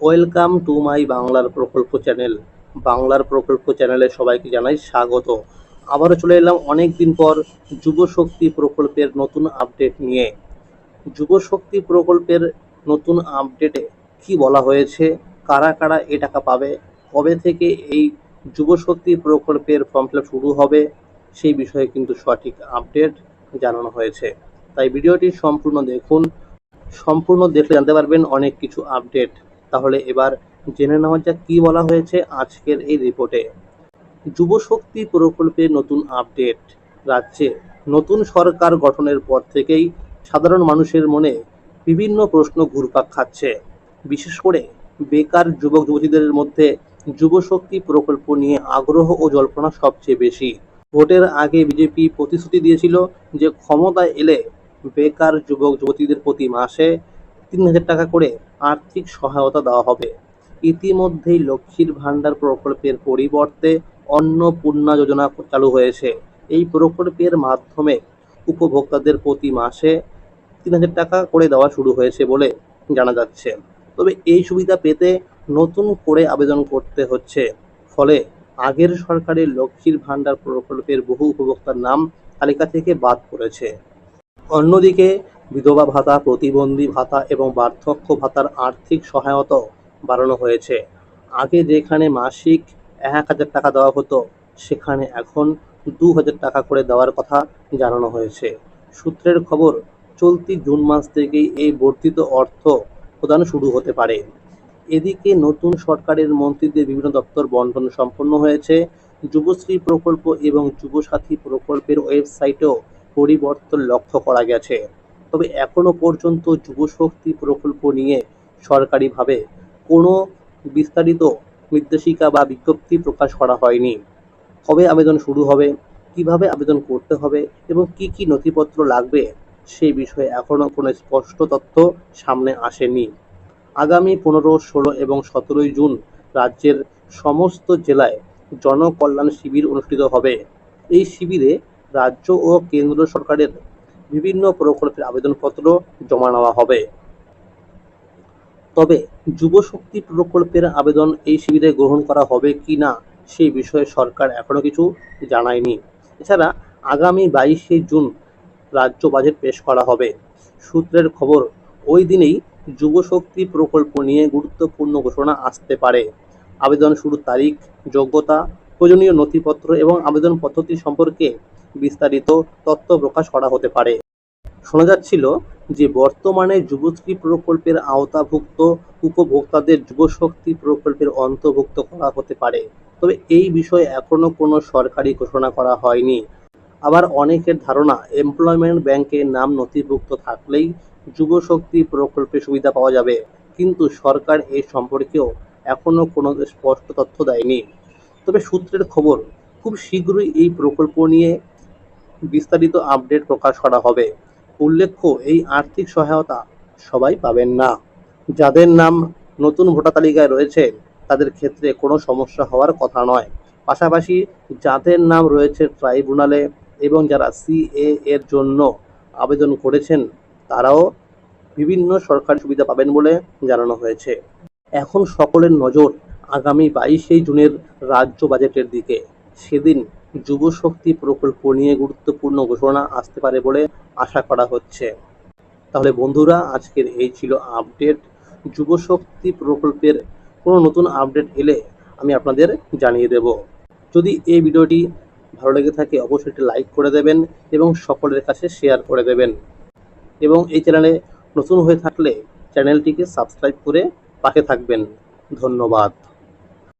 Welcome to my বাংলার প্রকল্প channel. বাংলার প্রকল্প চ্যানেলে সবাইকে জানাই স্বাগত। আবারও চলে এলাম অনেক দিন পর যুব শক্তি প্রকল্পের নতুন আপডেট নিয়ে। যুব শক্তি প্রকল্পের নতুন আপডেটে কি বলা হয়েছে, কারা কারা এই টাকা পাবে, কবে থেকে এই যুব শক্তি প্রকল্পের ফর্ম ফিল আপ শুরু হবে, সেই বিষয়ে কিন্তু সঠিক আপডেট জানানো হয়েছে। তাই ভিডিওটি সম্পূর্ণ দেখুন। সম্পূর্ণ দেখলে জানতে পারবেন অনেক কিছু আপডেট। তাহলে এবার জেনে নেওয়া যাক কি বলা হয়েছে আজকের এই রিপোর্টে। যুব শক্তি প্রকল্পের নতুন আপডেট। রাজ্যে নতুন সরকার গঠনের পর থেকেই সাধারণ মানুষের মনে বিভিন্ন প্রশ্ন ঘুরপাক খাচ্ছে। বিশেষ করে বেকার যুবক যুবতীদের মধ্যে যুব শক্তি প্রকল্প নিয়ে আগ্রহ ও জল্পনা সবচেয়ে বেশি। ভোটের আগে বিজেপি প্রতিশ্রুতি দিয়েছিল যে ক্ষমতায় এলে বেকার যুবক যুবতীদের প্রতি মাসে ৩,০০০ টাকা করে আর্থিক সহায়তা দেওয়া হবে। ইতিমধ্যেই লক্ষ্মীর ভাণ্ডার প্রকল্পের পরিবর্তে অন্নপূর্ণা যোজনা চালু হয়েছে। এই প্রকল্পের মাধ্যমে উপভোক্তাদের প্রতি মাসে ৩,০০০ টাকা করে দেওয়া শুরু হয়েছে বলে জানা যাচ্ছে। তবে এই সুবিধা পেতে নতুন করে আবেদন করতে হচ্ছে। ফলে আগের সরকারের লক্ষ্মীর ভাণ্ডার প্রকল্পের বহু উপভোক্তার নাম তালিকা থেকে বাদ পড়েছে। অন্যদিকে বিধবা ভাতা, প্রতিবন্ধী ভাতা এবং বার্ধক্য ভাতার আর্থিক সহায়তাও বাড়ানো হয়েছে। আগে যেখানে মাসিক ১,০০০ টাকা দেওয়া হতো, সেখানে এখন ২,০০০ টাকা করে দেওয়ার কথা জানানো হয়েছে। সূত্রের খবর, চলতি জুন মাস থেকেই এই বর্ধিত অর্থ প্রদান শুরু হতে পারে। এদিকে নতুন সরকারের মন্ত্রীদের বিভিন্ন দপ্তর বন্টন সম্পন্ন হয়েছে। যুবশ্রী প্রকল্প এবং যুবসাথী প্রকল্পের ওয়েবসাইটেও পরিবর্তন লক্ষ্য করা গেছে। তবে এখনো পর্যন্ত যুবশক্তি প্রকল্প নিয়ে সরকারিভাবে কোনো বিস্তারিত নির্দেশিকা বা বিজ্ঞপ্তি প্রকাশ করা হয়নি। কবে আবেদন শুরু হবে, কিভাবে আবেদন করতে হবে এবং কি কি নথিপত্র লাগবে, সেই বিষয়ে এখনো কোনো স্পষ্ট তথ্য সামনে আসেনি। আগামী ১৫, ১৬ এবং ১৭ জুন রাজ্যের সমস্ত জেলায় জনকল্যাণ শিবির অনুষ্ঠিত হবে। এই শিবিরে রাজ্য ও কেন্দ্র সরকারের বিভিন্ন প্রকল্পের আবেদনপত্র জমা নেওয়া হবে। তবে যুব শক্তি প্রকল্পের আবেদন এই শিবিরে গ্রহণ করা হবে কি না, সেই বিষয়ে সরকার এখনো কিছু জানায়নি। এছাড়া আগামী ২২শে জুন রাজ্য বাজেট পেশ করা হবে। সূত্রের খবর, ওই দিনেই যুব শক্তি প্রকল্প নিয়ে গুরুত্বপূর্ণ ঘোষণা আসতে পারে। আবেদন শুরুর তারিখ, যোগ্যতা, প্রয়োজনীয় নথিপত্র এবং আবেদন পদ্ধতি সম্পর্কে বিস্তারিত তথ্য প্রকাশ করা হতে পারে। শোনা যাচ্ছিল যে বর্তমানে যুবশ্রী প্রকল্পের আওতাভুক্ত উপভোক্তাদের যুবশক্তি প্রকল্পের অন্তর্ভুক্ত করা হতে পারে। তবে এই বিষয়ে এখনো কোনো সরকারি ঘোষণা করা হয়নি। আবার অনেকের ধারণা, এমপ্লয়মেন্ট ব্যাংকে নাম নথিভুক্ত থাকলেই যুবশক্তি প্রকল্পে সুবিধা পাওয়া যাবে, কিন্তু সরকার এই সম্পর্কেও এখনো কোনো স্পষ্ট তথ্য দেয়নি। তবে সূত্রের খবর, খুব শীঘ্রই এই প্রকল্প নিয়ে বিস্তারিত আপডেট প্রকাশ করা হবে। উল্লেখ্য, এই আর্থিক সহায়তা সবাই পাবেন না। যাদের নাম নতুন ভোটার তালিকায় রয়েছে তাদের ক্ষেত্রে কোনো সমস্যা হওয়ার কথা নয়। পাশাপাশি যাদের নাম রয়েছে ট্রাইব্যুনালে এবং যারা সিএ এর জন্য আবেদন করেছেন, তারাও বিভিন্ন সরকারি সুবিধা পাবেন বলে জানানো হয়েছে। এখন সকলের নজর আগামী ২২শে জুনের রাজ্য বাজেটের দিকে। সেদিন যুব শক্তি প্রকল্প নিয়ে গুরুত্বপূর্ণ ঘোষণা আসতে পারে বলে আশা করা হচ্ছে। তাহলে বন্ধুরা, আজকের এই ছিল আপডেট। যুব শক্তি প্রকল্পের কোনো নতুন আপডেট এলে আমি আপনাদের জানিয়ে দেব। যদি এই ভিডিওটি ভালো লেগে থাকে অবশ্যই একটি লাইক করে দেবেন এবং সকলের কাছে শেয়ার করে দেবেন। এবং এই চ্যানেলে নতুন হয়ে থাকলে চ্যানেলটিকে সাবস্ক্রাইব করে পাশে থাকবেন। ধন্যবাদ।